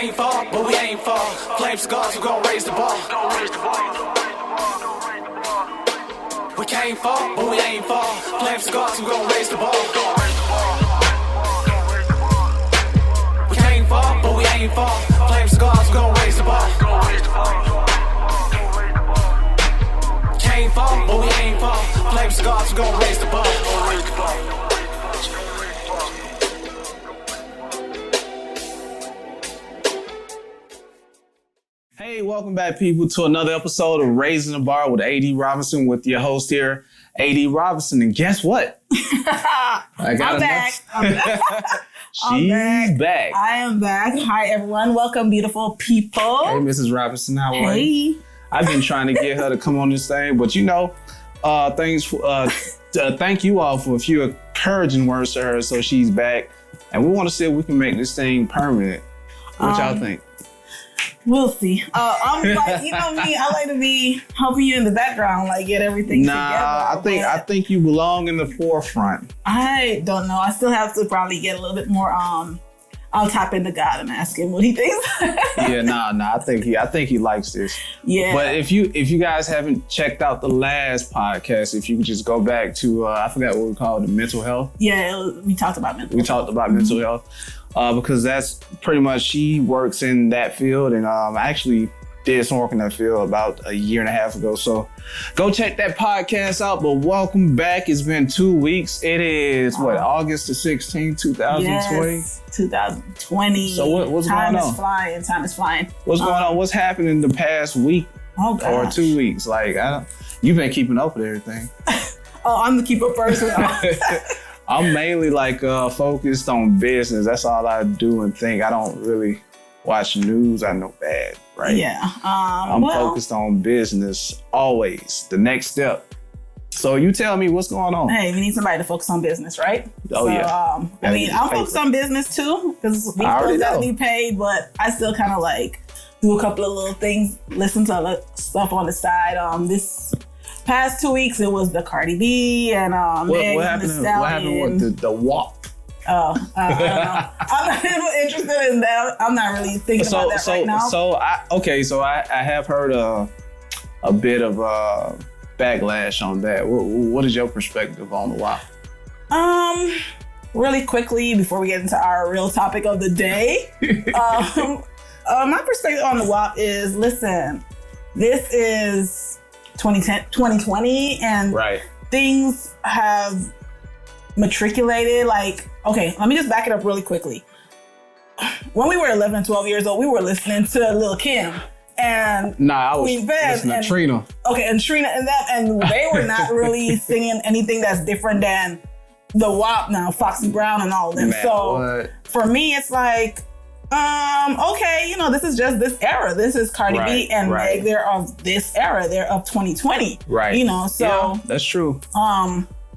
can't fall, but we ain't fall. Flame cigars, we gon' raise the bar. We can't fall, but we ain't fall. Flame cigars, we gon' raise the bar. We can't fall, but we ain't fall. Flame cigars, we gon' raise the bar. Can't fall, but we ain't fall. Flame cigars, we gon' raise the bar. Hey, welcome back, people, to another episode of Raising the Bar with AD Robinson, with your host here, AD Robinson. And guess what? I'm back. She's back. I am back. Hi, everyone. Welcome, beautiful people. Hey, Mrs. Robinson, how are you? I've been trying to get her to come on this thing, but you know, thank you all for a few encouraging words to her, so she's back. And we want to see if we can make this thing permanent. What y'all think? We'll see. I'm like, you know me, I like to be helping you in the background, like get everything together. I think you belong in the forefront. I don't know. I still have to probably get a little bit more. I'll tap into God and ask him what he thinks. I think he likes this. Yeah. But if you guys haven't checked out the last podcast, if you could just go back to I forgot what we called it, mental health. Yeah, we talked about mental health. We talked about mental health. Because that's pretty much, she works in that field, and I actually did some work in that field about a year and a half ago. So go check that podcast out. But welcome back. It's been 2 weeks. It is August the 16th, 2020? Yes, 2020. So what's going on? Time is flying. What's going on? What's happened in the past week or 2 weeks? Like, you've been keeping up with everything. I'm the keeper person. I'm mainly focused on business. That's all I do and think. I don't really watch news. I know bad, right? Yeah. I'm focused on business always. The next step. So you tell me what's going on. Hey, we need somebody to focus on business, right? Yeah. I'm focused on business too, because we still got to be paid, but I still kind of like do a couple of little things, listen to other stuff on the side. This past 2 weeks, it was the Cardi B and what happened with the WAP? I don't know. I'm not even interested in that. I'm not really thinking about that right now. So I have heard a bit of backlash on that. What is your perspective on the WAP? Really quickly, before we get into our real topic of the day, my perspective on the WAP is, listen, this is 2020 and things have matriculated. Like, okay, let me just back it up really quickly. When we were 11 and 12 years old, we were listening to Lil' Kim and I was listening to Trina. Okay, and Trina and they were not really singing anything that's different than the WAP now, Foxy Brown and all of them. For me, it's like, okay, you know, this is just this era. This is Cardi B and Meg. They're of this era. They're of 2020. Right. You know, so yeah, that's true.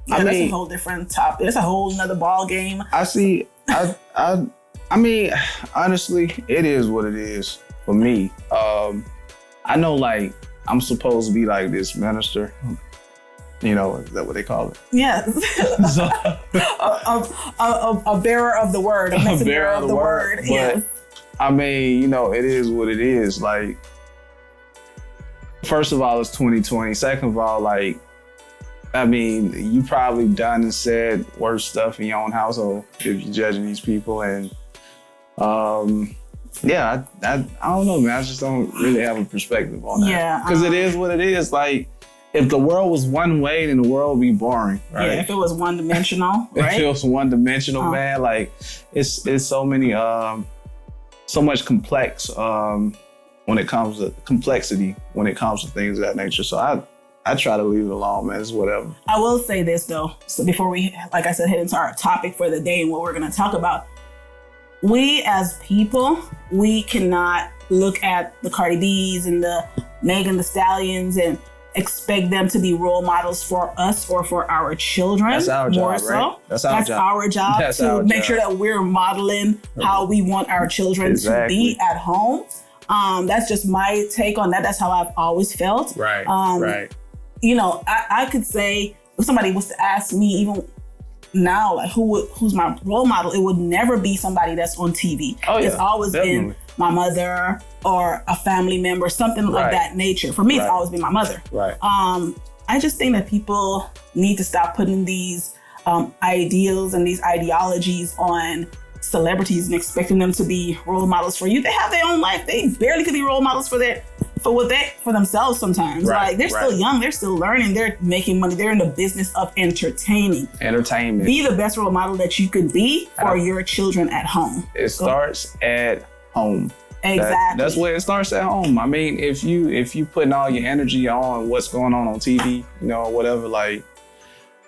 That's a whole different topic. It's a whole nother ball game. I mean, honestly, it is what it is for me. I know, like, I'm supposed to be like this minister. You know, is that what they call it? Yeah. So, a bearer of the word. A messenger of the word. But, yes. I mean, you know, it is what it is. Like, first of all, it's 2020. Second of all, like, I mean, you probably done and said worse stuff in your own household if you're judging these people. And, I don't know, man. I just don't really have a perspective on that. Yeah. Because it is what it is. Like, if the world was one way, then the world would be boring, right? Yeah, if it was one-dimensional, right? If it was one-dimensional, man, like, it's so many, so much complexity when it comes to things of that nature. So I try to leave it alone, man. It's whatever. I will say this, though. So before we, like I said, head into our topic for the day and what we're going to talk about, we as people, we cannot look at the Cardi B's and the Megan Thee Stallions and expect them to be role models for us or for our children. That's our job, more so. Right? That's our job to make sure that we're modeling how we want our children to be at home. That's just my take on that. That's how I've always felt. Right. You know, I could say, if somebody was to ask me even now, like who's my role model, it would never be somebody that's on TV. Oh, yeah, it's always definitely been my mother or a family member, something like that nature. For me, it's always been my mother. Right. I just think that people need to stop putting these ideals and these ideologies on celebrities and expecting them to be role models for you. They have their own life. They barely could be role models for themselves sometimes. Like they're still young, they're still learning, they're making money, they're in the business of entertainment. Be the best role model that you could be for your children at home. It starts at home. Exactly. That's where it starts at home. I mean, if you putting all your energy on what's going on TV, you know, whatever, like,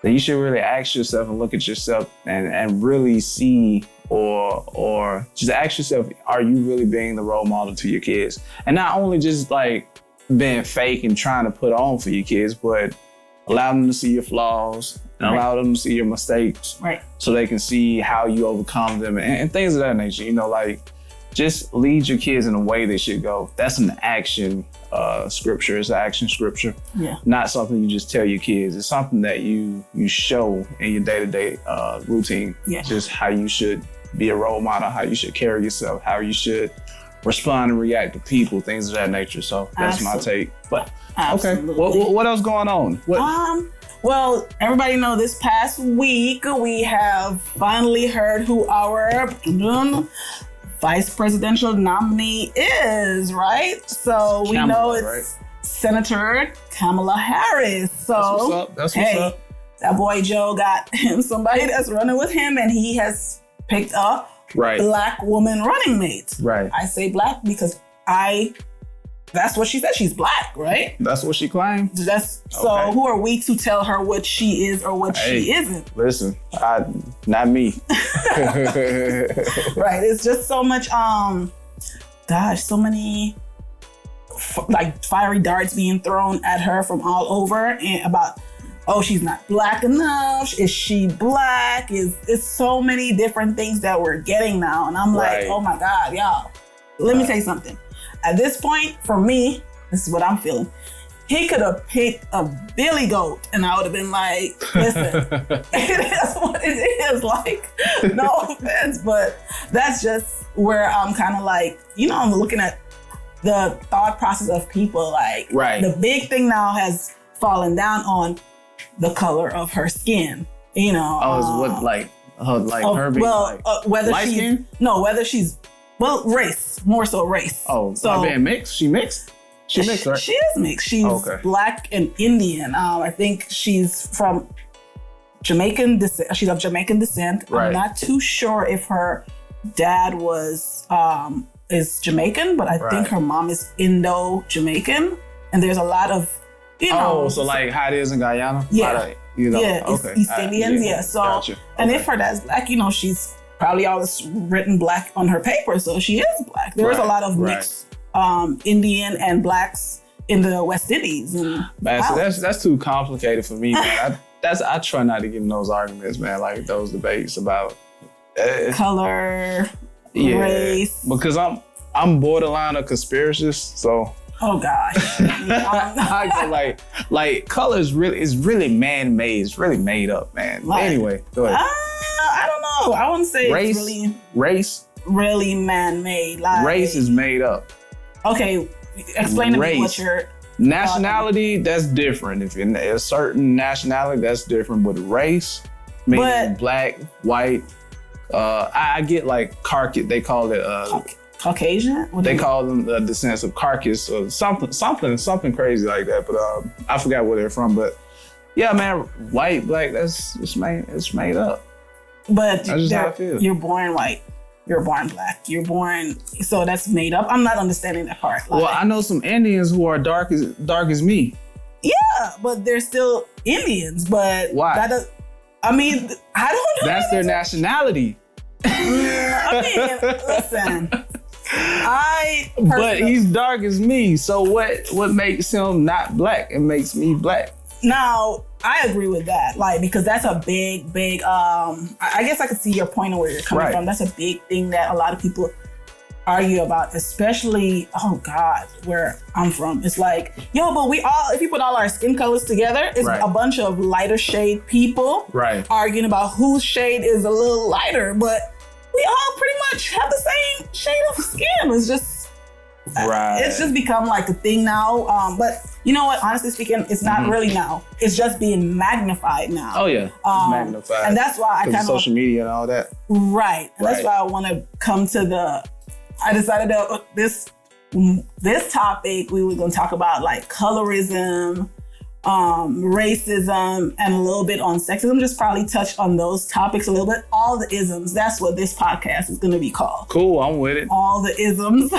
then you should really ask yourself and look at yourself and really see or just ask yourself, are you really being the role model to your kids? And not only just like being fake and trying to put on for your kids, but allow them to see your flaws and allow them to see your mistakes, so they can see how you overcome them and things of that nature. You know, like, just lead your kids in the way they should go. That's an action scripture. It's an action scripture. Yeah. Not something you just tell your kids. It's something that you show in your day-to-day routine. Yeah. Just how you should be a role model, how you should carry yourself, how you should respond and react to people, things of that nature. So that's my take. But okay, what else going on? Well, everybody know this past week we have finally heard who our vice presidential nominee is, right? So we know it's Senator Kamala Harris. So that's what's up. That boy Joe got him somebody that's running with him, and he has picked up Black woman running mate. Right. I say Black because that's what she said. She's Black, right? That's what she claimed. So who are we to tell her what she is or what she isn't? Listen, not me. Right. It's just so much, so many like fiery darts being thrown at her from all over and about, she's not Black enough. Is she Black? It's so many different things that we're getting now. And I'm like, oh my God, y'all. Let me tell you something. At this point, for me, this is what I'm feeling. He could have picked a billy goat and I would have been like, listen, it is what it is. Like, no offense, but that's just where I'm kind of like, I'm looking at the thought process of people. Like, the big thing now has fallen down on the color of her skin. It's what her being whether light skin? Whether she's race, more so race. So being mixed? She mixed? She mixed, right? She is mixed. She's Black and Indian. I think she's from Jamaican descent. She's of Jamaican descent. I'm not too sure if her dad is Jamaican, but I think her mom is Indo-Jamaican. And there's a lot of, so like how it is in Guyana? Yeah. East Indians. So, gotcha. And if her dad's Black, she's probably always written Black on her paper, so she is Black. There is a lot of mixed Indian and Blacks in the West Indies. And so that's too complicated for me, man. I try not to get in those arguments, man, like those debates about color, race. Because I'm borderline a conspiracist, so. Oh gosh. like color is really man-made. It's really made up, man. Anyway, go ahead. I don't know. I wouldn't say race, it's really man-made. Like, race is made up. Okay, explain to me what your nationality. That's different. If you're a certain nationality, that's different. But race, meaning Black, white. I get like Caucasian. They call it Caucasian. They call them the descendants of Caucasus or something crazy like that. But I forgot where they're from. But yeah, man, white, Black. It's made up. But that's just how I feel. You're born white. You're born Black. You're born, so that's made up. I'm not understanding that part. Well, I know some Indians who are dark as me. Yeah, but they're still Indians. But why? I don't know. That's their nationality. Listen. But he's dark as me. So what makes him not Black? It makes me Black. Now, I agree with that, because that's a big, I guess I could see your point of where you're coming from. That's a big thing that a lot of people argue about, especially, where I'm from. It's like, but if you put all our skin colors together, it's a bunch of lighter shade people arguing about whose shade is a little lighter, but we all pretty much have the same shade of skin. It's just, it's just become like a thing now. But you know what? Honestly speaking, it's not really now. It's just being magnified now. Oh yeah, it's magnified, and that's why I kind of social media and all that. Right, and that's why I want to come to the. I decided that this topic we were going to talk about like colorism, racism, and a little bit on sexism. Just probably touch on those topics a little bit. All the isms. That's what this podcast is going to be called. Cool, I'm with it. All the isms.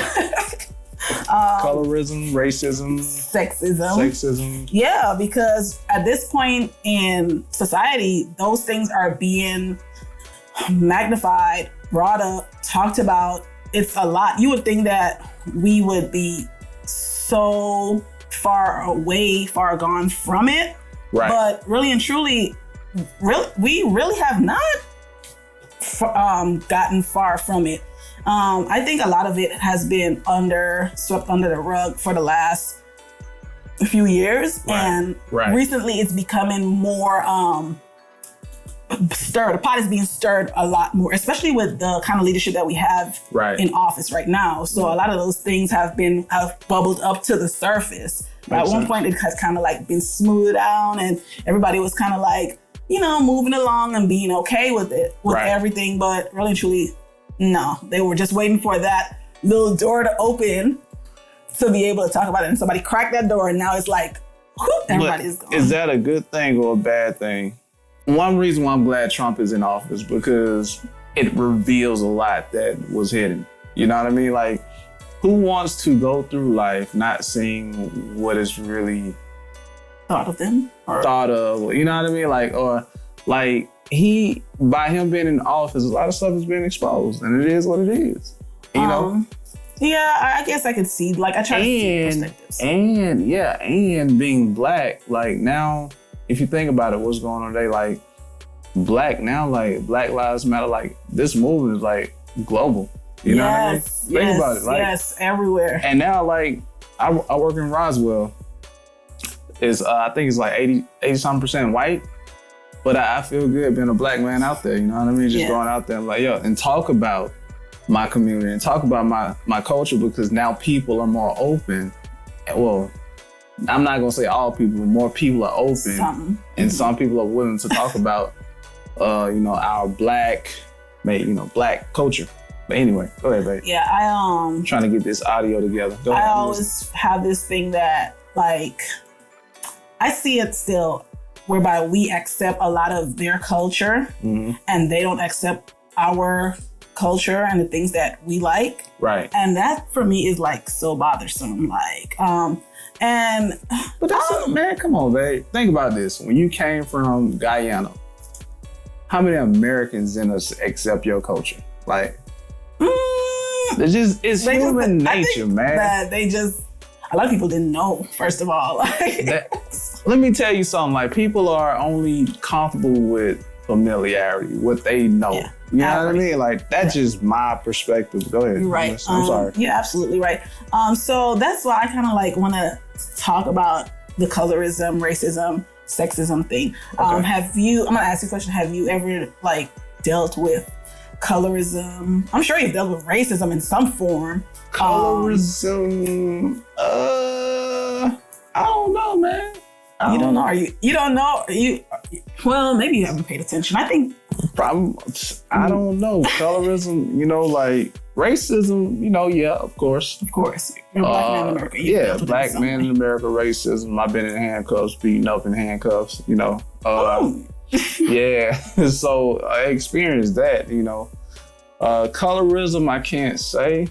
Colorism, racism, sexism. Yeah, because at this point in society, those things are being magnified, brought up, talked about. It's a lot. You would think that we would be so far gone from it. Right. But really and truly, we really have not gotten far from it. I think a lot of it has been swept under the rug for the last few years. Right. And recently it's becoming more stirred. The pot is being stirred a lot more, especially with the kind of leadership that we have in office right now. So a lot of those things have bubbled up to the surface. At one point it has kind of like been smoothed down and everybody was kind of like, moving along and being okay with it, everything. But really and truly, no, they were just waiting for that little door to open to be able to talk about it. And somebody cracked that door and now it's like, whoop, everybody's gone. Is that a good thing or a bad thing? One reason why I'm glad Trump is in office because it reveals a lot that was hidden. You know what I mean? Like, who wants to go through life not seeing what is really thought of them? You know what I mean? Like by him being in office, a lot of stuff has been exposed, and it is what it is. You know? Yeah, I guess I could see. Like, I try to see perspectives. And being black, like now. If you think about it, what's going on today, like black now, like Black Lives Matter, like this movement is like global. You know what I mean? Think about it. Like, yes, everywhere. And now, like, I work in Roswell. I think it's like 80-something% white. But I feel good being a black man out there, you know what I mean? Just going out there and like, and talk about my community and talk about my culture because now people are more open. Well, I'm not gonna say all people, but more people are open, and some people are willing to talk about, our black culture. But anyway, go ahead, babe. Yeah, I'm trying to get this audio together. Go ahead. I always have this thing that, like, I see it still, whereby we accept a lot of their culture, and they don't accept our culture and the things that we like. Right. And that for me is like so bothersome. Like, but that's man, come on, babe. Think about this. When you came from Guyana, how many Americans in us accept your culture? Like, it's human nature, man. That a lot of people didn't know, first of all. Let me tell you something. Like, people are only comfortable with familiarity, what they know. Yeah. You know what I mean? Like, that's just my perspective. Go ahead. You're right. I'm sorry. You're absolutely right. So that's why I kind of like want to talk about the colorism, racism, sexism thing. Okay. I'm gonna ask you a question. Have you ever like dealt with colorism? I'm sure you've dealt with racism in some form. Colorism, I don't know, man. You don't know? You don't know? Well, maybe you haven't paid attention. I think. I don't know. Colorism, like racism, yeah, of course. Of course. You're a black man in America. Black man in America, racism. I've been in handcuffs, beaten up in handcuffs, yeah. So I experienced that, Colorism, I can't say.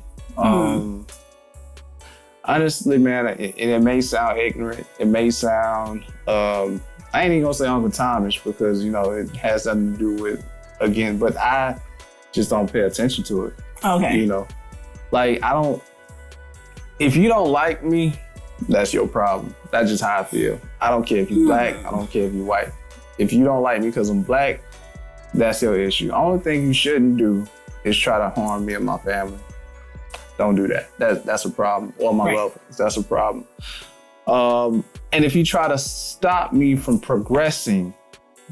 Honestly, man, it may sound ignorant. It may sound, I ain't even gonna say Uncle Thomas because, it has nothing to do with, but I just don't pay attention to it. Okay. Like, if you don't like me, that's your problem. That's just how I feel. I don't care if you're black. I don't care if you're white. If you don't like me because I'm black, that's your issue. Only thing you shouldn't do is try to harm me and my family. Don't do that. That's a problem. Or my loved ones. That's a problem. And if you try to stop me from progressing,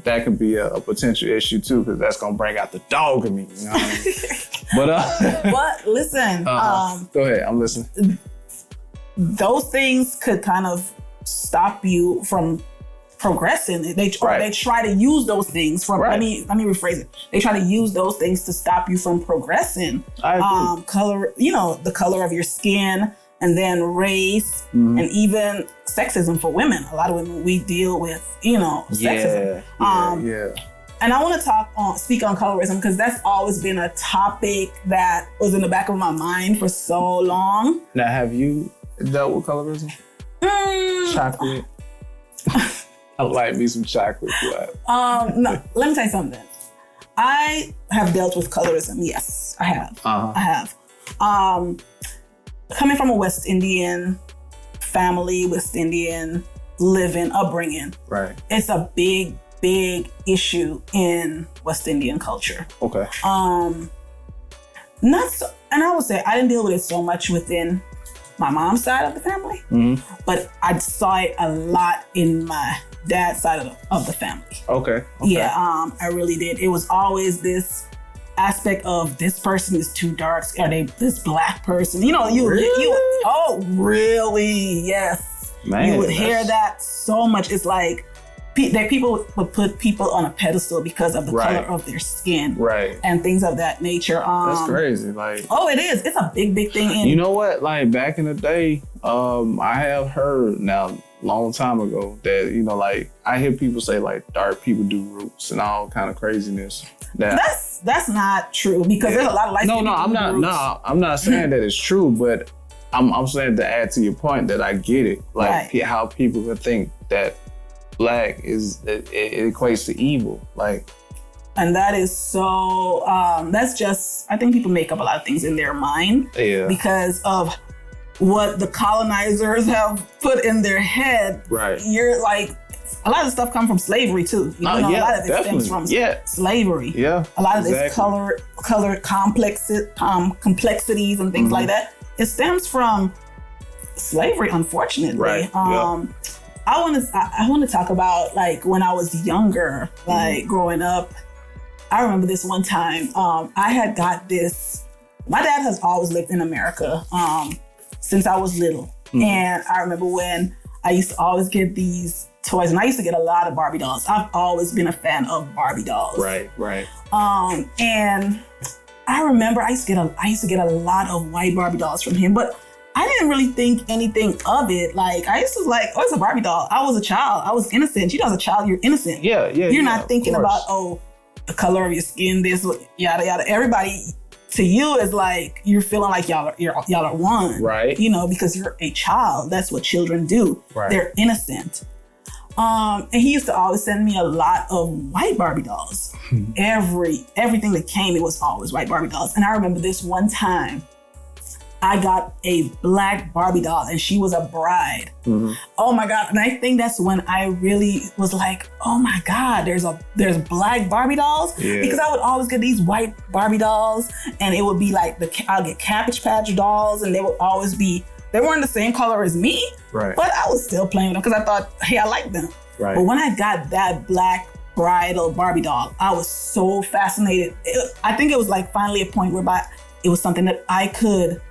that could be a potential issue too, because that's gonna bring out the dog in me. You know what I mean? But listen, go ahead, I'm listening. Those things could kind of stop you from progressing. They try to use those things from. Let me rephrase it. They try to use those things to stop you from progressing. I agree. Color, the color of your skin, and then race, and even sexism for women. A lot of women, we deal with, sexism. Yeah. And I want to speak on colorism, because that's always been a topic that was in the back of my mind for so long. Now, have you dealt with colorism? Chocolate. I like me some chocolate. No, let me tell you something. I have dealt with colorism. Yes, I have. I have. Coming from a West Indian family, West Indian upbringing. Right. It's a big issue in West Indian culture. Okay. And I would say I didn't deal with it so much within my mom's side of the family, but I saw it a lot in my dad's side of the family. Okay. Yeah, I really did. It was always this aspect of, this person is too dark. Are they this black person? Really? Yes. Man, you would hear that so much. It's like people would put people on a pedestal because of the color of their skin, and things of that nature. That's crazy. It is. It's a big thing. You know what? Like, back in the day, I have heard now, long time ago, that I hear people say dark people do roots and all kind of craziness. That's not true, because there's a lot of light people. I'm not saying that it's true, but I'm saying, to add to your point, that I get it. How people would think that black it equates to evil, and that is so. That's just. I think people make up a lot of things in their mind, because of what the colonizers have put in their head. Right. You're a lot of stuff comes from slavery too. A lot of it stems from slavery. Yeah. A lot of this color complexities and things like that. It stems from slavery, unfortunately. Right. I want to talk about when I was younger, growing up. I remember this one time. I had got this. My dad has always lived in America since I was little, and I remember when I used to always get these toys, and I used to get a lot of Barbie dolls. I've always been a fan of Barbie dolls. Right. And I remember I used to get a lot of white Barbie dolls from him, but I didn't really think anything of it. I used to oh, it's a Barbie doll. I was a child. I was innocent. As a child, you're innocent. Yeah. You're not thinking about, the color of your skin, this, yada, yada. Everybody, to you, is you're feeling like y'all are one. Right. Because you're a child. That's what children do. Right. They're innocent. And he used to always send me a lot of white Barbie dolls. Everything that came, it was always white Barbie dolls. And I remember this one time, I got a black Barbie doll, and she was a bride. Oh my God. And I think that's when I really was like, oh my God, there's black Barbie dolls. Yeah. Because I would always get these white Barbie dolls, and it would be I'll get Cabbage Patch dolls, and they would always be, they weren't the same color as me, but I was still playing with them because I thought, hey, I like them. Right. But when I got that black bridal Barbie doll, I was so fascinated. I think it was finally a point whereby it was something that I could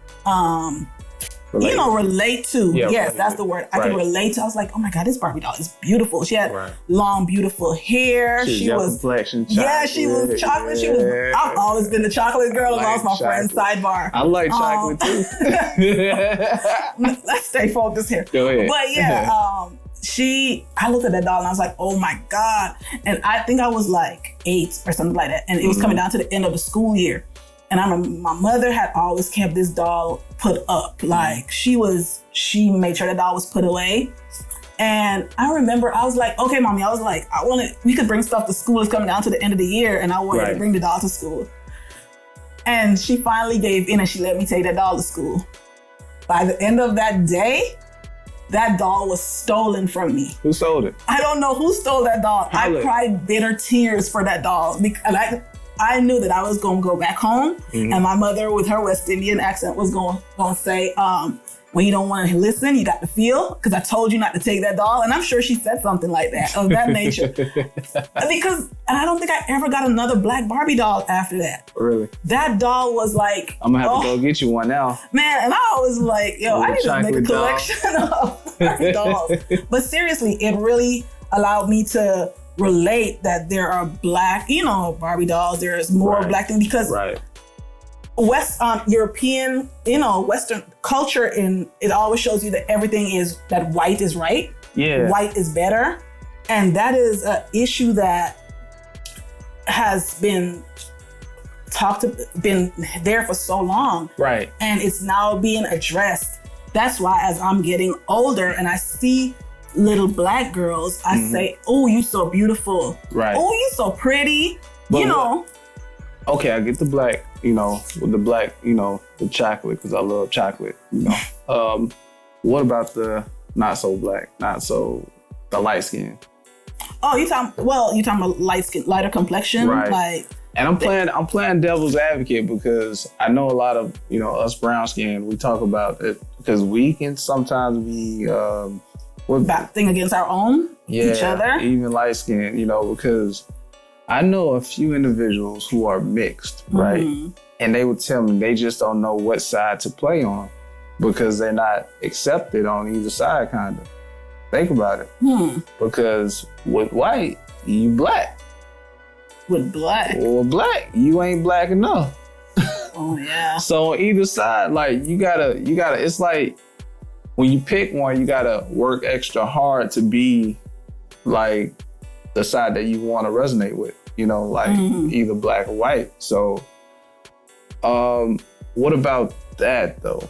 relate to. Yeah, yes, that's the word. I could relate to. I was like, oh my God, this Barbie doll is beautiful. She had long, beautiful hair. She was complexion. Yeah, she was chocolate. I've always been the chocolate girl. I lost my friend's sidebar. I like chocolate too. Let's stay focused here. Go ahead. But yeah, I looked at that doll and I was like, oh my God. And I think I was 8 or something like that. And it was coming down to the end of the school year. And I remember my mother had always kept this doll put up. She made sure that doll was put away. And I remember I was like, okay, Mommy, I was like, we could bring stuff to school. It's coming down to the end of the year. And I wanted to bring the doll to school. And she finally gave in and she let me take that doll to school. By the end of that day, that doll was stolen from me. Who stole it? I don't know who stole that doll. I cried bitter tears for that doll. I knew that I was going to go back home, and my mother, with her West Indian accent, was going to say, when you don't want to listen, you got to feel, because I told you not to take that doll. And I'm sure she said something like that, of that nature. And I don't think I ever got another black Barbie doll after that. Really? That doll was like... I'm going to have to go get you one now. Man, and I was like, yo, I need to make a collection of Barbie dolls. But seriously, it really allowed me to relate that there are black, Barbie dolls. There's more black things, because European, Western culture, it always shows you that everything is, that white is right. Yeah. White is better. And that is an issue that has been there for so long. Right. And it's now being addressed. That's why as I'm getting older and I see little black girls, I say, oh, you so beautiful. Right. Oh, you so pretty. But okay, I get the black, with the black, the chocolate, because I love chocolate, What about the not so black, the light skin? Oh, you talking about light skin, lighter complexion? Right. And I'm playing devil's advocate, because I know a lot of, us brown skin, we talk about it because we can sometimes be battling against our own, each other. Even light skin, because I know a few individuals who are mixed, right? And they would tell me they just don't know what side to play on, because they're not accepted on either side, kind of. Think about it. Because with white, you black. With black? Or black, you ain't black enough. Oh, yeah. So on either side, like, you gotta, it's like, when you pick one, you gotta work extra hard to be like the side that you want to resonate with, either black or white. So, what about that though?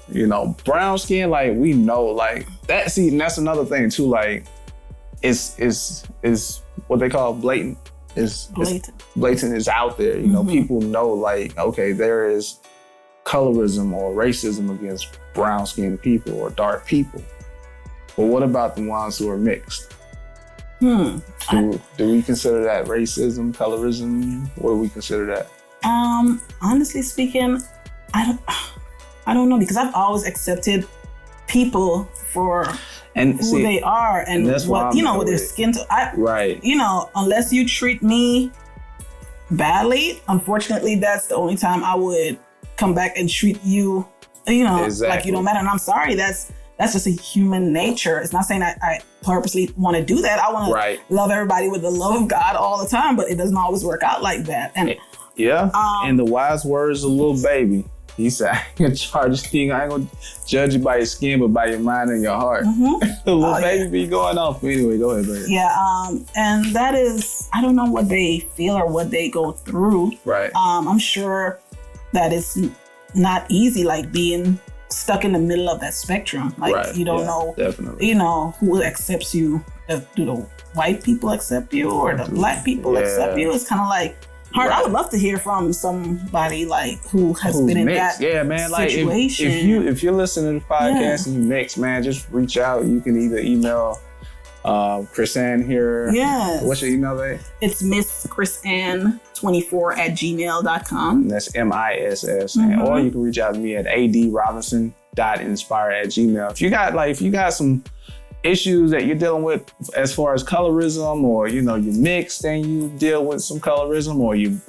Brown skin, like, we know, like that. See, and that's another thing too. Like, it's what they call blatant. It's blatant is out there. People know, like, okay, there is colorism or racism against brown skinned people or dark people. But what about the ones who are mixed? Do we consider that racism, colorism? What do we consider that? Honestly speaking, I don't know, because I've always accepted people for who they are and what with their skin tone. Unless you treat me badly, unfortunately, that's the only time I would come back and treat you, like you don't matter. And I'm sorry, that's just a human nature. It's not saying I purposely want to do that. I want to love everybody with the love of God all the time, but it doesn't always work out like that. And and the wise words of little baby, he said, I ain't gonna charge you. I ain't gonna judge you by your skin, but by your mind and your heart. The little baby be going off. Anyway, go ahead, baby. Yeah, and that is, I don't know what they feel or what they go through. Right. I'm sure that it's not easy, like being stuck in the middle of that spectrum. Like, you don't know, definitely. Who accepts you. Do the white people accept you or the black people accept you? It's kind of like hard. I would love to hear from somebody like who has been in that situation. Like if you're listening to the podcast and you mix, man, just reach out. You can either email Krisanne here. Yes. What's your email, babe? It's misskrisanne24@gmail.com. That's MISS. Or you can reach out to me at adrobinson.inspire@gmail. If you got some issues that you're dealing with as far as colorism, or you're mixed and you deal with some colorism, or you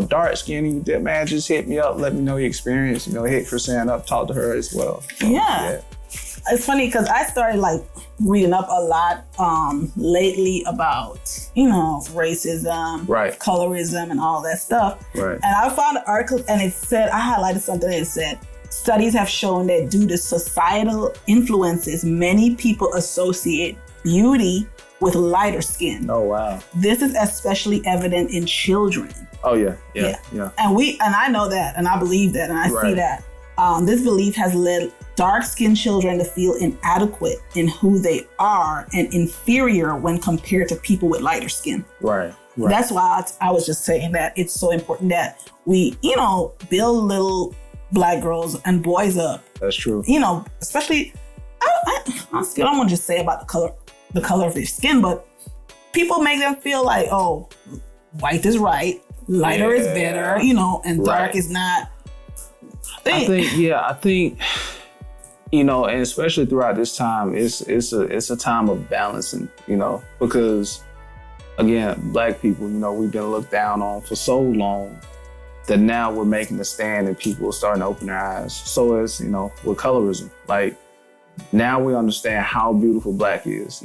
dark skin and you did, man, just hit me up, let me know your experience, hit Krisanne up, talk to her as well. So, it's funny because I started reading up a lot lately about racism, colorism, and all that stuff. Right. And I found an article and it said, I highlighted something that said, studies have shown that due to societal influences, many people associate beauty with lighter skin. Oh, wow. This is especially evident in children. Oh, yeah. And I know that, and I believe that, and I see that. This belief has led dark-skinned children to feel inadequate in who they are and inferior when compared to people with lighter skin. Right. That's why I was just saying that it's so important that we, build little Black girls and boys up. That's true. Especially, honestly, I don't want to just say about the color of their skin, but people make them feel like, oh, white is right, lighter is better, and dark is not. I think, and especially throughout this time, it's a time of balancing, because again, Black people, we've been looked down on for so long that now we're making a stand and people are starting to open their eyes. So as, with colorism, like now we understand how beautiful Black is,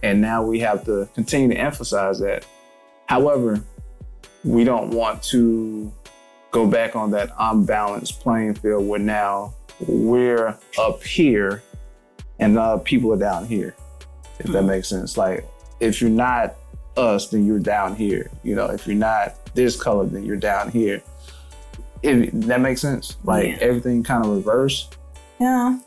and now we have to continue to emphasize that. However, we don't want to go back on that unbalanced playing field where now we're up here and people are down here, if that makes sense. Like, if you're not us, then you're down here. If you're not this color, then you're down here. That makes sense. Like, everything kind of reversed. Yeah.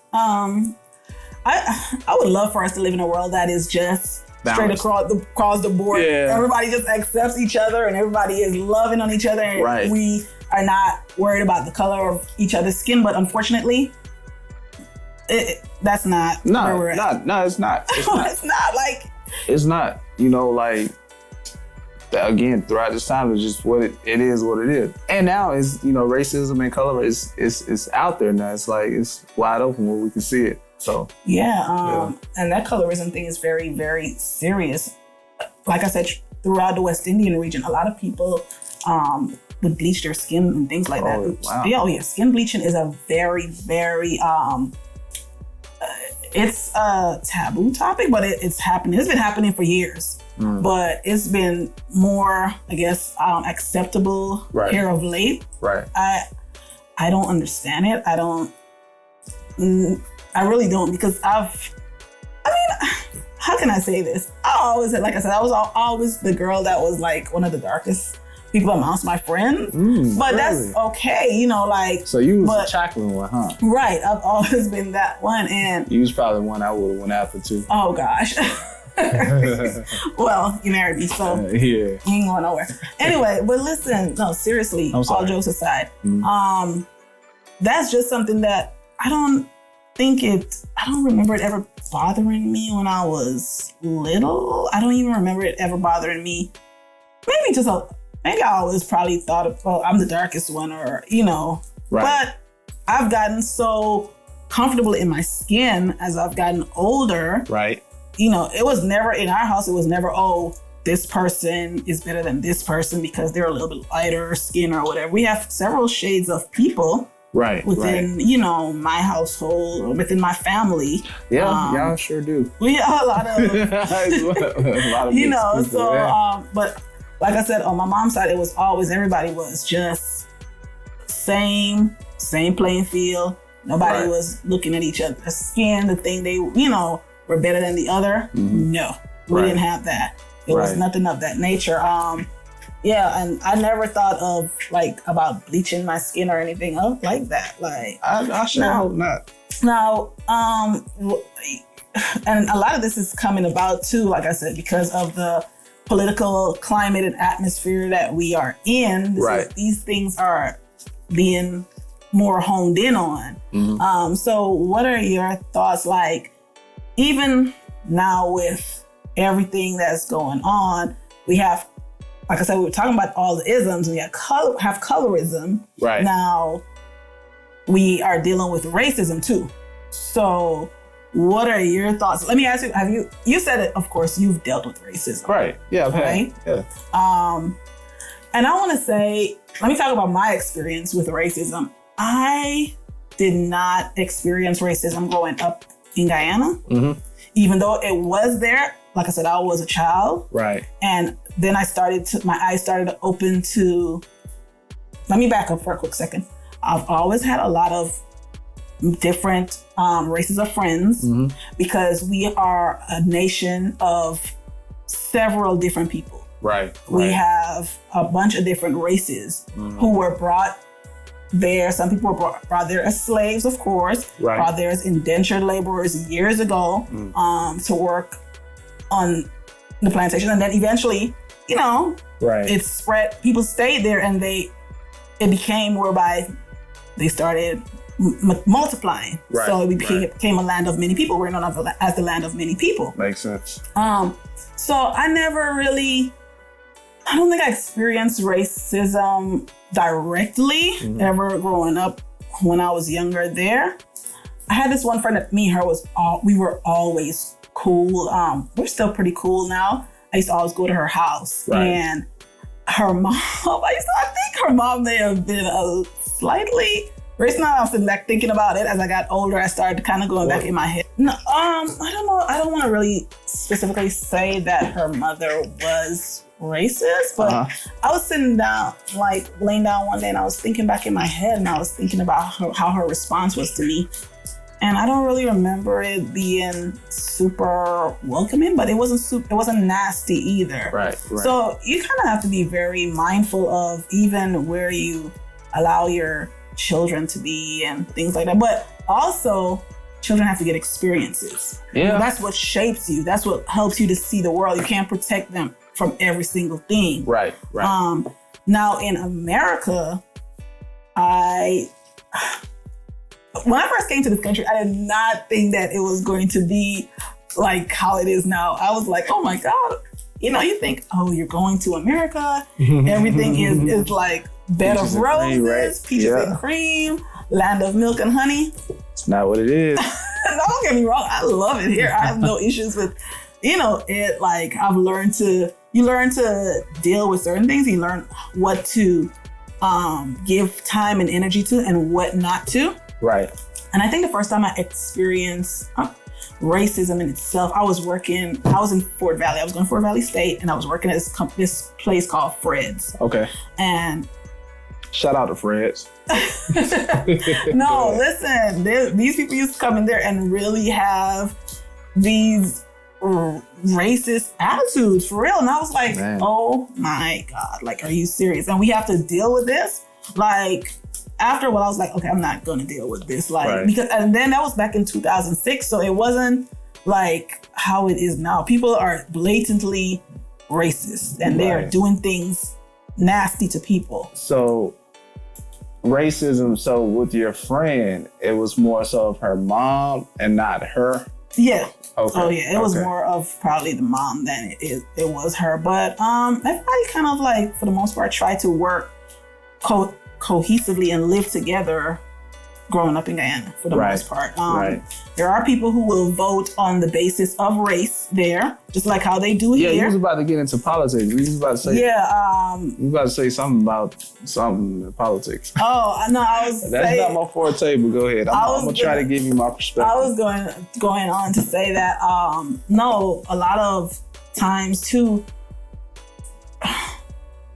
I would love for us to live in a world that is just balanced. Straight across the board. Yeah. Everybody just accepts each other and everybody is loving on each other. And we are not worried about the color of each other's skin. But unfortunately, that's not where we're at. No, it's not. It's not. It's not. Like, it's not. Again, throughout this time, it's just what it is. What it is. And now is racism and color is out there now. It's like it's wide open where we can see it. So and that colorism thing is very, very serious. Like I said, throughout the West Indian region, a lot of people would bleach their skin and things like that. Wow. Yeah, skin bleaching is a very, very it's a taboo topic, but it's happening. It's been happening for years, but it's been more, I guess, acceptable here of late. Right. I don't understand it. I really don't, because how can I say this? I was always the girl that was like one of the darkest people amongst my friends. But that's okay, So you was the chocolate one, huh? Right. I've always been that one. And you was probably the one I would have went after too. Oh gosh. Well, you married me, so you ain't going nowhere. Anyway, but listen, no, seriously, all jokes aside, that's just something that I don't remember it ever bothering me when I was little. I don't even remember it ever bothering me. Maybe I always probably thought, I'm the darkest one, or, But I've gotten so comfortable in my skin as I've gotten older. Right. It was never, in our house, it was never, this person is better than this person because they're a little bit lighter skin or whatever. We have several shades of people. Within, my household, or within my family. Yeah, y'all sure do. We have a lot of, people, but like I said, on my mom's side, it was always, everybody was just same playing field. Nobody was looking at each other's skin, the thing they, were better than the other. No, we didn't have that. It was nothing of that nature. And I never thought of about bleaching my skin or anything like that. Like, I sure hope not. Now, and a lot of this is coming about too, like I said, because of the political climate and atmosphere that we are in. These things are being more honed in on. So what are your thoughts, even now with everything that's going on, we have, like I said, we were talking about all the isms. We have colorism. Right. Now, we are dealing with racism too. So, what are your thoughts? Let me ask you, you said it, of course, you've dealt with racism. Right. Yeah, right? Yeah. And I want to say, let me talk about my experience with racism. I did not experience racism growing up in Guyana. Even though it was there. Like I said, I was a child. Right. And then my eyes started to open to, let me back up for a quick second. I've always had a lot of different races of friends because we are a nation of several different people. Right. We have a bunch of different races who were brought there. Some people were brought there as slaves, of course. Right. Brought there as indentured laborers years ago to work on the plantation, and then eventually, it spread. People stayed there, and it became whereby they started multiplying. Right. So it became a land of many people. We're known as the land of many people. Makes sense. So I never really I don't think I experienced racism directly ever growing up when I was younger there. I had this one friend that me and her we were always cool. We're still pretty cool now. I used to always go to her house and her mom, I think her mom may have been a slightly racist. Now I'm sitting back thinking about it as I got older. I started kind of going back in my head. No, I don't know. I don't want to really specifically say that her mother was racist, but I was sitting down, like laying down one day, and I was thinking back in my head, and I was thinking about how her response was to me. And I don't really remember it being super welcoming, but it wasn't nasty either. Right. So you kind of have to be very mindful of even where you allow your children to be and things like that. But also, children have to get experiences. Yeah. That's what shapes you. That's what helps you to see the world. You can't protect them from every single thing. Right. Now in America, when I first came to this country, I did not think that it was going to be like how it is now. I was like, oh my God. You think, oh, you're going to America. Everything is like bed of roses, peaches and cream, land of milk and honey. It's not what it is. Don't get me wrong. I love it here. I have no issues with, it. Like you learn to deal with certain things. You learn what to give time and energy to and what not to. Right. And I think the first time I experienced racism in itself, I was in Fort Valley. I was going to Fort Valley State, and I was working at this place called Fred's. Okay. And shout out to Fred's. No, listen, these people used to come in there and really have these racist attitudes for real. And I was like, oh my God, like, are you serious? And we have to deal with this? Like, after a while, I was like, okay, I'm not going to deal with this. Like, and then that was back in 2006. So it wasn't like how it is now. People are blatantly racist and they are doing things nasty to people. So racism. So with your friend, it was more so of her mom and not her. Yeah. Okay. Oh yeah. It was more of probably the mom than it was her. But everybody kind of like, for the most part, tried to work cohesively and live together growing up in Guyana for the most part. There are people who will vote on the basis of race there, just like how they do here. Yeah, you was about to get into politics. You was about to say you was about to say something about something in politics. Oh, no, I was That's not my forte, but go ahead. I'm going to try to give you my perspective. I was going on to say that, no, a lot of times too,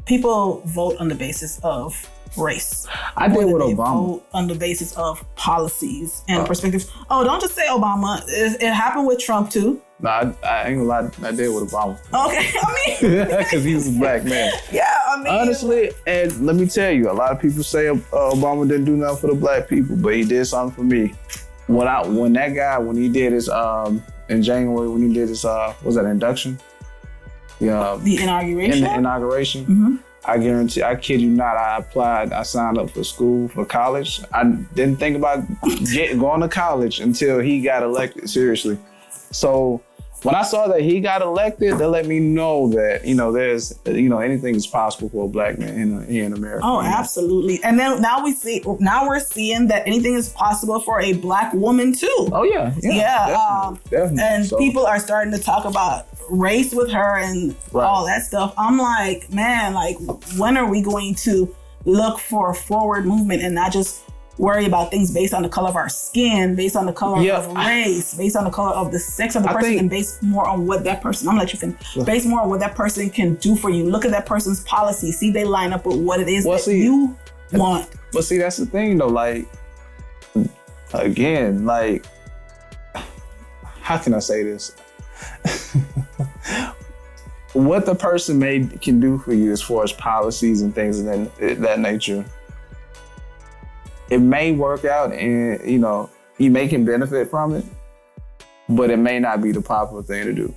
people vote on the basis of race. I did with Obama. On the basis of policies and perspectives. Oh, don't just say Obama. It happened with Trump too. No, I ain't gonna lie. I did with Obama. Okay, I mean, because he was a black man. Yeah, I mean, honestly, and let me tell you, a lot of people say Obama didn't do nothing for the black people, but he did something for me. When he did his in January, when he did his was that induction? Yeah, the inauguration. In the inauguration. Mm-hmm. I kid you not, I signed up for school, for college. I didn't think about going to college until he got elected, seriously. So when I saw that he got elected, that let me know that, there's, anything is possible for a black man here in America. Oh, absolutely. And then now we're seeing that anything is possible for a black woman too. Oh yeah. Definitely. And people are starting to talk about race with her and all that stuff. I'm like, man, like, when are we going to look for forward movement and not just worry about things based on the color of our skin, based on the color of race, based on the color of the sex of the person, and based more on what that person, I'm gonna let you finish, based more on what that person can do for you. Look at that person's policy. See, they line up with what it is you want. But see, that's the thing though, like, again, like, how can I say this? What the person can do for you as far as policies and things of that nature, it may work out and, you may can benefit from it, but it may not be the popular thing to do.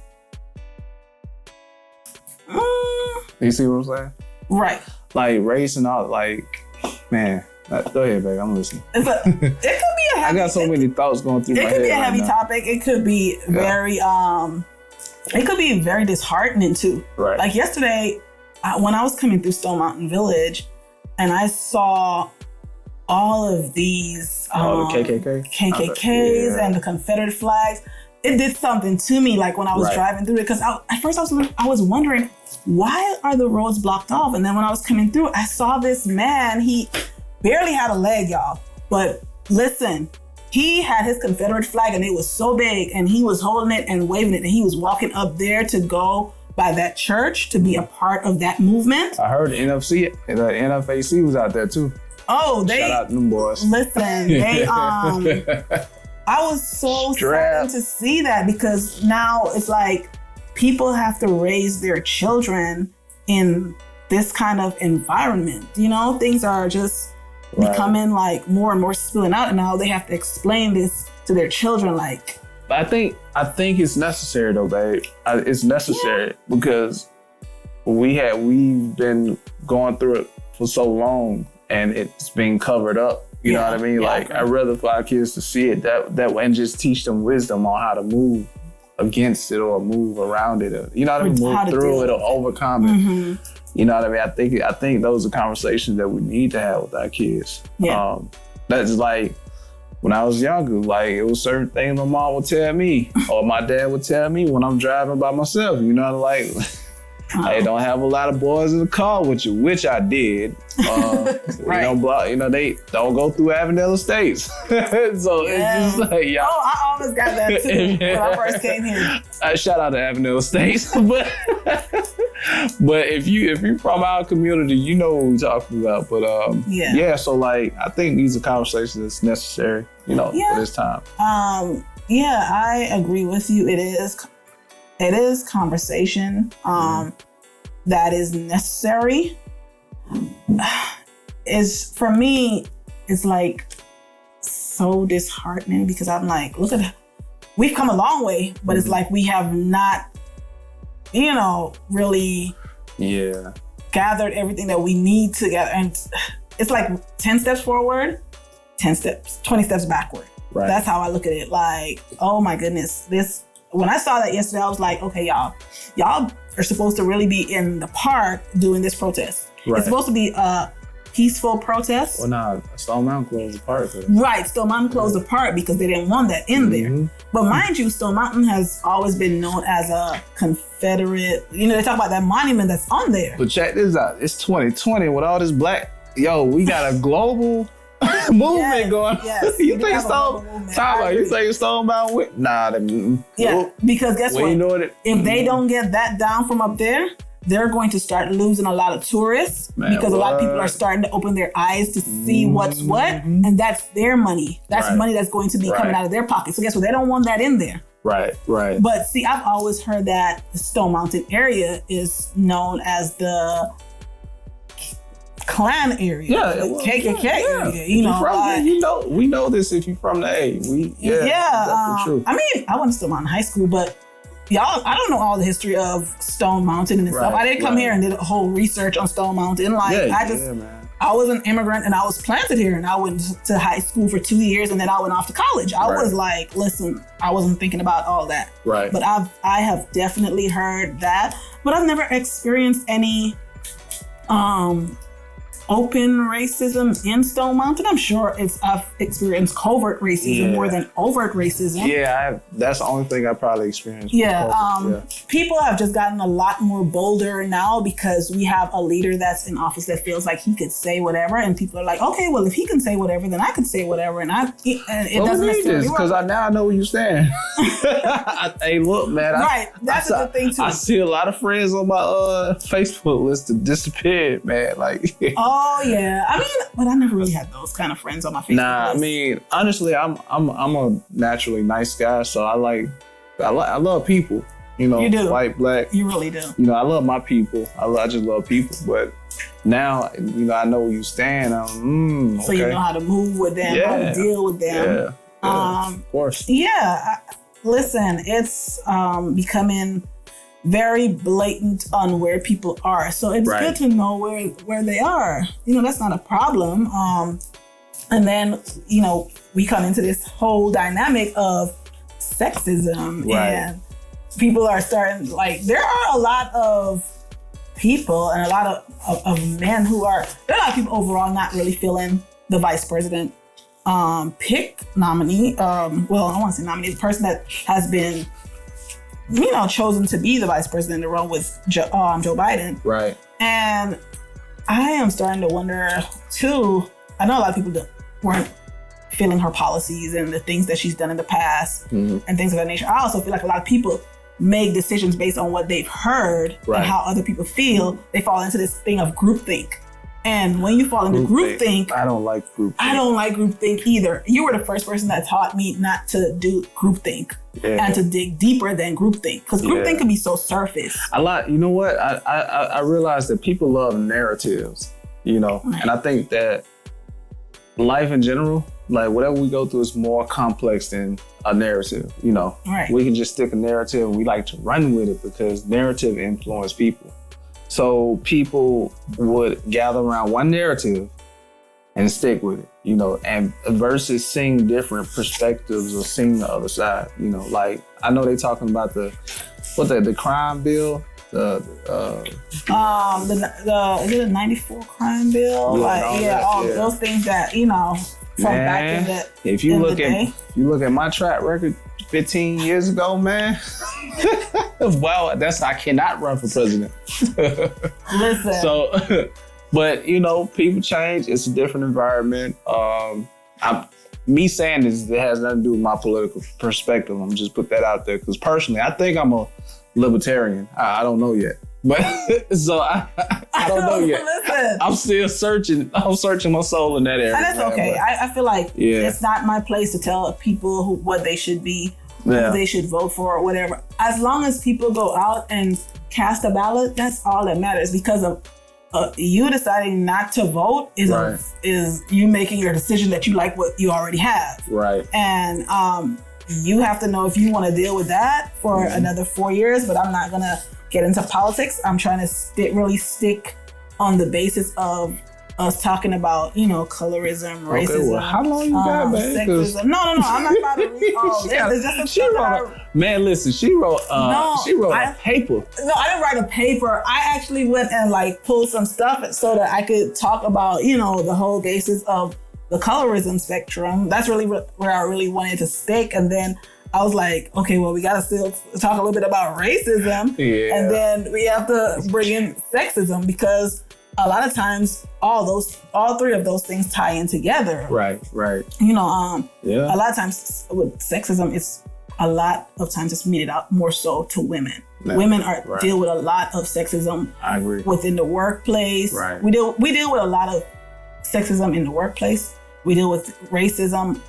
You see what I'm saying? Right. Like race and all, like, man, go ahead, babe, I'm listening. It could be a heavy, I got so many thoughts going through my head. It could be a heavy now. topic. It could be very, it could be very disheartening too. Right. Like yesterday, when I was coming through Stone Mountain Village, and I saw all of these the KKKs and the Confederate flags, it did something to me. Like when I was driving through it, because at first I was wondering, why are the roads blocked off? And then when I was coming through, I saw this man. He barely had a leg, y'all. But listen, he had his Confederate flag, and it was so big, and he was holding it and waving it, and he was walking up there to go by that church to be a part of that movement. I heard the NFAC was out there too. Oh, shout out to them boys. Listen, they I was so sad to see that, because now it's like people have to raise their children in this kind of environment. You know, things are just becoming like more and more spilling out, and now they have to explain this to their children. Like, I think it's necessary though, babe. It's necessary because we've been going through it for so long, and it's being covered up. You know what I mean? Like, I'd rather for our kids to see it that way and just teach them wisdom on how to move against it or move around it. Or, you know what I mean? Move through it or overcome it. Mm-hmm. You know what I mean? I think those are conversations that we need to have with our kids. Yeah. That's like when I was younger, like it was certain things my mom would tell me or my dad would tell me when I'm driving by myself. You know, like, hey, don't have a lot of boys in the car with you, which I did. They don't go through Avondale Estates. So it's just like, yeah. Oh, I almost got that too when I first came here. Shout out to Avondale Estates. but if you're from our community, you know what we're talking about. But so like I think these are conversations that's necessary, for this time. I agree with you. It is conversation that is necessary. For me, it's like so disheartening because I'm like, we've come a long way, but it's like we have not, really gathered everything that we need to gather. And it's like 10 steps forward, 20 steps backward. Right. That's how I look at it. Like, oh my goodness, when I saw that yesterday, I was like, okay, y'all are supposed to really be in the park doing this protest. Right. It's supposed to be a peaceful protest. Well, no, Stone Mountain closed the park. Right, Stone Mountain closed the park because they didn't want that in there. But mind you, Stone Mountain has always been known as a Confederate, they talk about that monument that's on there. But check this out, it's 2020 with all this black, we got a global movement going. Yes, you think Stone Mountain? Nah, because guess what? If they don't get that down from up there, they're going to start losing a lot of tourists because a lot of people are starting to open their eyes to see what's what, and that's their money. That's money that's going to be coming out of their pocket. So guess what? They don't want that in there. Right. But see, I've always heard that the Stone Mountain area is known as the Klan area, the KKK area. We know this if you're from the A. That's true. I mean, I went to Stone Mountain High School, but y'all, I don't know all the history of Stone Mountain and stuff. I didn't come here and did a whole research on Stone Mountain. I was an immigrant and I was planted here, and I went to high school for 2 years and then I went off to college. I was like, listen, I wasn't thinking about all that. Right. But I have definitely heard that, but I've never experienced any open racism in Stone Mountain. I'm sure I've experienced covert racism more than overt racism. Yeah, that's the only thing I probably experienced. People have just gotten a lot more bolder now because we have a leader that's in office that feels like he could say whatever, and people are like, okay, well, if he can say whatever, then I can say whatever, and it doesn't necessarily work. Because now I know where you stand. Hey, look, man. That's a good thing too. I see a lot of friends on my Facebook list that disappeared, man. Like. Oh yeah, I mean, but I never really had those kind of friends on my Facebook list. I mean, honestly, I'm a naturally nice guy, so I love people. You do. White, black. You really do. I love my people. I just love people. But now, I know where you stand. So you know how to move with them, how to deal with them. Of course. Yeah. Listen, it's becoming very blatant on where people are. So it's good to know where they are. That's not a problem. And then, we come into this whole dynamic of sexism and people are starting, there are a lot of people and a lot of men who are, there are a lot of people overall not really feeling the vice president pick nominee. Well, I want to say nominee, the person that has been, chosen to be the vice president in the role with Joe Biden. Right. And I am starting to wonder too. I know a lot of people weren't feeling her policies and the things that she's done in the past and things of that nature. I also feel like a lot of people make decisions based on what they've heard and how other people feel. They fall into this thing of groupthink. And when you fall into groupthink, I don't like groupthink. I don't like groupthink either. You were the first person that taught me not to do groupthink and to dig deeper than groupthink, because groupthink can be so surface. You know what? I realized that people love narratives, and I think that life in general, like whatever we go through, is more complex than a narrative. Right. We can just stick a narrative and we like to run with it because narrative influence people. So people would gather around one narrative and stick with it, and versus seeing different perspectives or seeing the other side, like I know they talking about the crime bill, the is it a 94 crime bill? Those things that, from back in the if you look at my track record 15 years ago, man. Well, I cannot run for president. Listen. So, but people change. It's a different environment. Me saying this, it has nothing to do with my political perspective. I'm just put that out there because personally, I think I'm a libertarian. I don't know yet. But so I don't know yet. Listen. I'm still searching. I'm searching my soul in that area. And that's okay. I feel like it's not my place to tell people what they should be, who they should vote for, or whatever. As long as people go out and cast a ballot, that's all that matters. Because of you deciding not to vote is you making your decision that you like what you already have. Right. And you have to know if you want to deal with that for another 4 years. But I'm not gonna get into politics. I'm trying to really stick on the basis of us talking about, colorism, racism. Well, how long you got, man? Sexism. No, I'm not about to read all this. It's just she wrote a paper. No, I didn't write a paper. I actually went and pulled some stuff so that I could talk about, the whole basis of the colorism spectrum. That's really where I really wanted to stick. And then I was like, okay, well, we got to still talk a little bit about racism. Yeah. And then we have to bring in sexism, because a lot of times all three of those things tie in together. Right. A lot of times with sexism, a lot of times it's meted out more so to women. Women deal with a lot of sexism. I agree. Within the workplace. Right. We deal with a lot of sexism in the workplace. We deal with racism.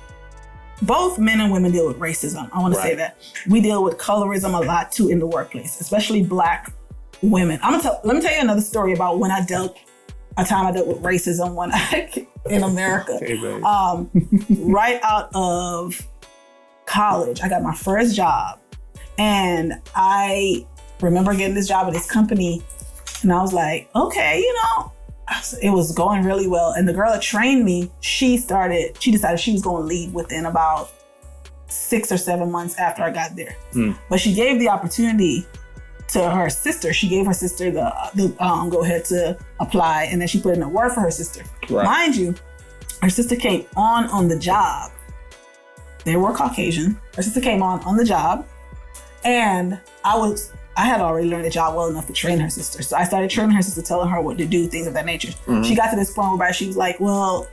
Both men and women deal with racism. I want to say that. We deal with colorism a lot too in the workplace, especially Black women. Let me tell you another story about when I dealt with racism in America. Right out of college, I got my first job, and I remember getting this job at this company, and I was like, okay, it was going really well. And the girl that trained me, she decided she was going to leave within about 6 or 7 months after I got there. But she gave the opportunity to her sister. She gave her sister the go ahead to apply, and then she put in a word for her sister. Right. Mind you, her sister came on the job. They were Caucasian. Her sister came on the job, and I had already learned the job well enough to train her sister. So I started training her sister, telling her what to do, things of that nature. She got to this point where she was like, well,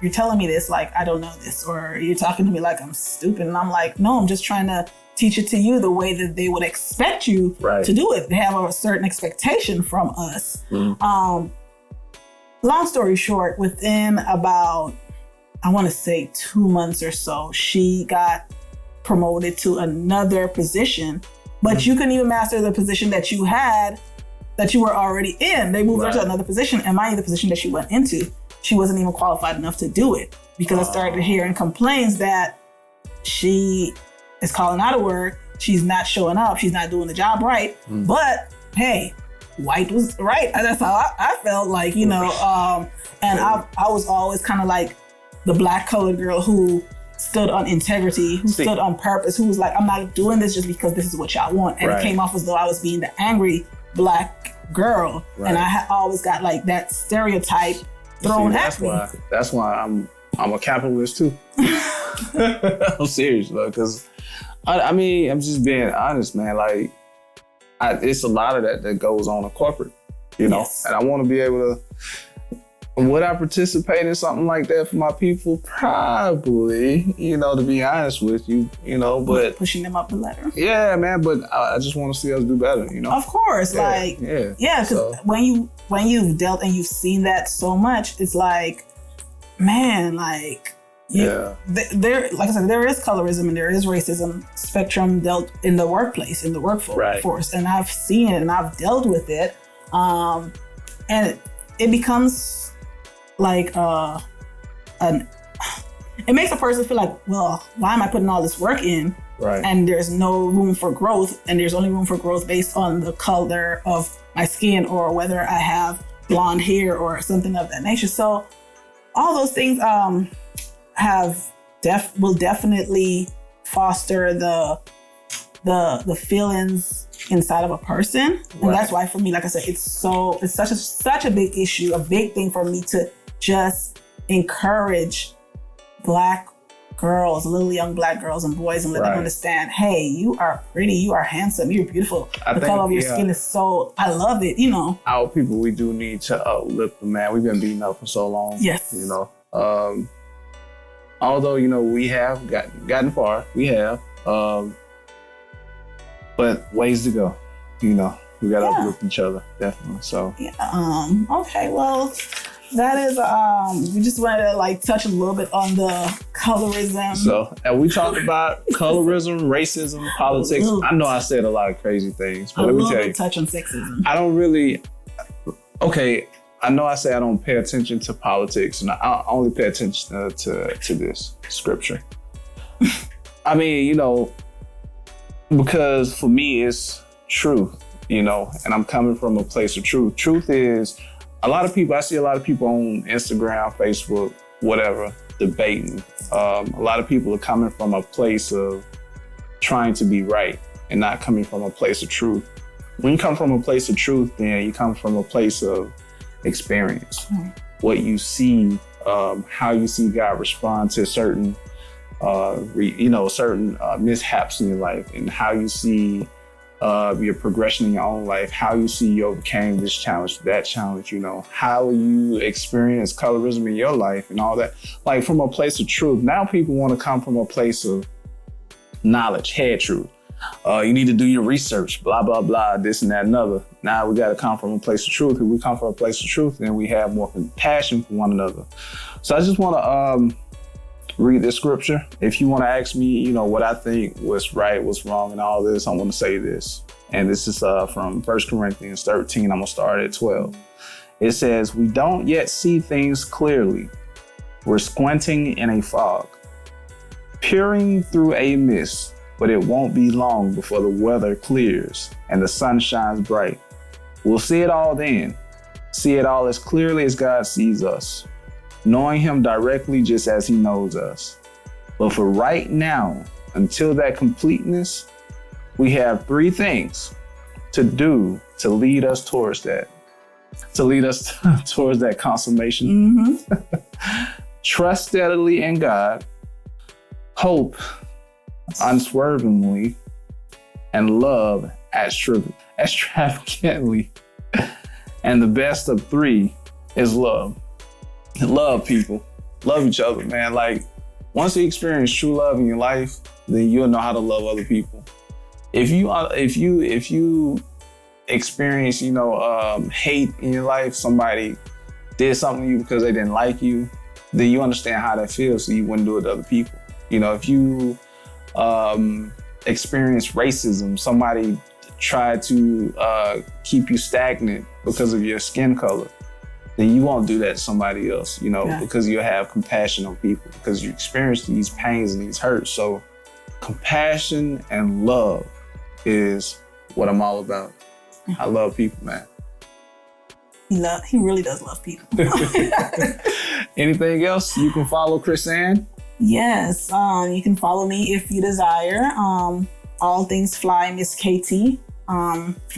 you're telling me this like I don't know this, or you're talking to me like I'm stupid. And I'm like, no, I'm just trying to teach it to you the way that they would expect you to do it. They have a certain expectation from us. Long story short, within about, I want to say 2 months or so, she got promoted to another position. But you couldn't even master the position that you had, that you were already in. They moved her to another position. And mind you, the position that she went into, she wasn't even qualified enough to do it. Because I started hearing complaints that she is calling out of work. She's not showing up. She's not doing the job right. But hey, white was right. And that's how I felt like, and I was always kind of like the Black colored girl who stood on integrity, who stood on purpose, who was like, I'm not doing this just because this is what y'all want. And it came off as though I was being the angry Black girl, and I always got like that stereotype thrown at me. That's why I'm a capitalist too. I'm serious though, because I mean, I'm just being honest, man. Like, it's a lot of that goes on in corporate, you know, and I want to be able to. Would I participate in something like that for my people? Probably, you know, to be honest with you, you know, but pushing them up the ladder. Yeah, man, but I just want to see us do better, you know. Of course, because when you've dealt and you've seen that so much, it's like, man, like, there, like I said, there is colorism and there is racism spectrum dealt in the workplace, in the workforce, and I've seen it and I've dealt with it, and it becomes like it makes a person feel like, well, why am I putting all this work in? Right. And there's no room for growth, and there's only room for growth based on the color of my skin or whether I have blonde hair or something of that nature. So all those things will definitely foster the feelings inside of a person. And that's why for me, like I said, it's such a big issue, a big thing for me to just encourage Black girls, little young Black girls and boys, and let them understand, hey, you are pretty, you are handsome, you're beautiful. The color of your skin is so, I love it, you know. Our people, we do need to uplift them, man. We've been beaten up for so long. Yes. You know, although, you know, we have gotten far, we have, but ways to go, you know. We got to uplift each other, definitely. So okay, well, that is we just wanted to like touch a little bit on the colorism. So, and we talked about colorism, racism, politics. I know I said a lot of crazy things, but let me tell you, touch on sexism. I don't really. Okay, I know I say I don't pay attention to politics, and I only pay attention to this scripture. I mean, you know, because for me it's truth, you know, and I'm coming from a place of truth. Truth is, I see a lot of people on Instagram, Facebook, whatever, debating. A lot of people are coming from a place of trying to be right and not coming from a place of truth. When you come from a place of truth, then you come from a place of experience. What you see, how you see God respond to certain mishaps in your life, and how you see your progression in your own life, how you see you overcame this challenge, that challenge, you know, how you experience colorism in your life and all that. Like, from a place of truth. Now people want to come from a place of knowledge, head truth. You need to do your research, blah, blah, blah, this and that and other. Now we got to come from a place of truth. If we come from a place of truth, then we have more compassion for one another. So I just want to read this scripture. If you want to ask me, you know, what I think, what's right, what's wrong, and all this, I want to say this. And this is from 1 Corinthians 13. I'm going to start at 12. It says, "We don't yet see things clearly. We're squinting in a fog, peering through a mist, but it won't be long before the weather clears and the sun shines bright. We'll see it all then, see it all as clearly as God sees us, knowing him directly just as he knows us. But for right now, until that completeness, we have 3 things to do to lead us towards that. To lead us towards that consummation. Trust steadily in God, hope unswervingly, and love extravagantly. And the best of 3 is love. Love people. Love each other, man. Like, once you experience true love in your life, then you'll know how to love other people. If you experience, you know, hate in your life, somebody did something to you because they didn't like you, then you understand how that feels, so you wouldn't do it to other people. You know, if you experience racism, somebody tried to keep you stagnant because of your skin color, then you won't do that to somebody else, you know, because you have compassion on people, because you experience these pains and these hurts. So compassion and love is what I'm all about. I love people, man. He really does love people. Anything else? You can follow Krisanne. Yes, you can follow me if you desire. All Things Fly Miss KT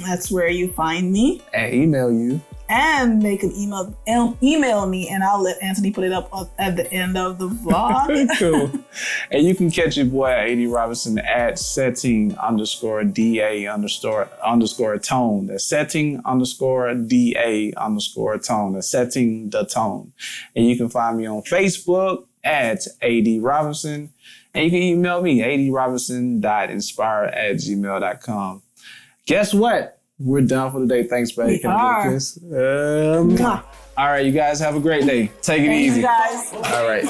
That's where you find me. And email you. And they can email me, and I'll let Anthony put it up at the end of the vlog. Cool. And you can catch your boy AD Robinson at setting_DA_tone. That's setting_DA_tone. That's setting the tone. And you can find me on Facebook at AD Robinson. And you can email me, adrobinson.inspire@gmail.com. Guess what? We're done for the day. Thanks, baby. Can I get a kiss? All right, you guys have a great day. Take it easy. You guys. All right.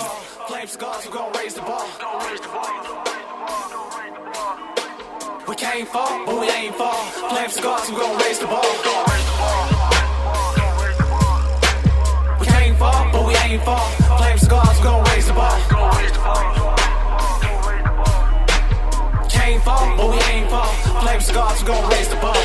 Flame scars, we're gonna raise the bar. We came far, but we ain't far. Flame scars, we're gonna raise the bar. We came far, but we ain't far. Flame scars, we're gonna raise the bar. Came far, but we ain't far. Flame scars, we're gonna raise the bar.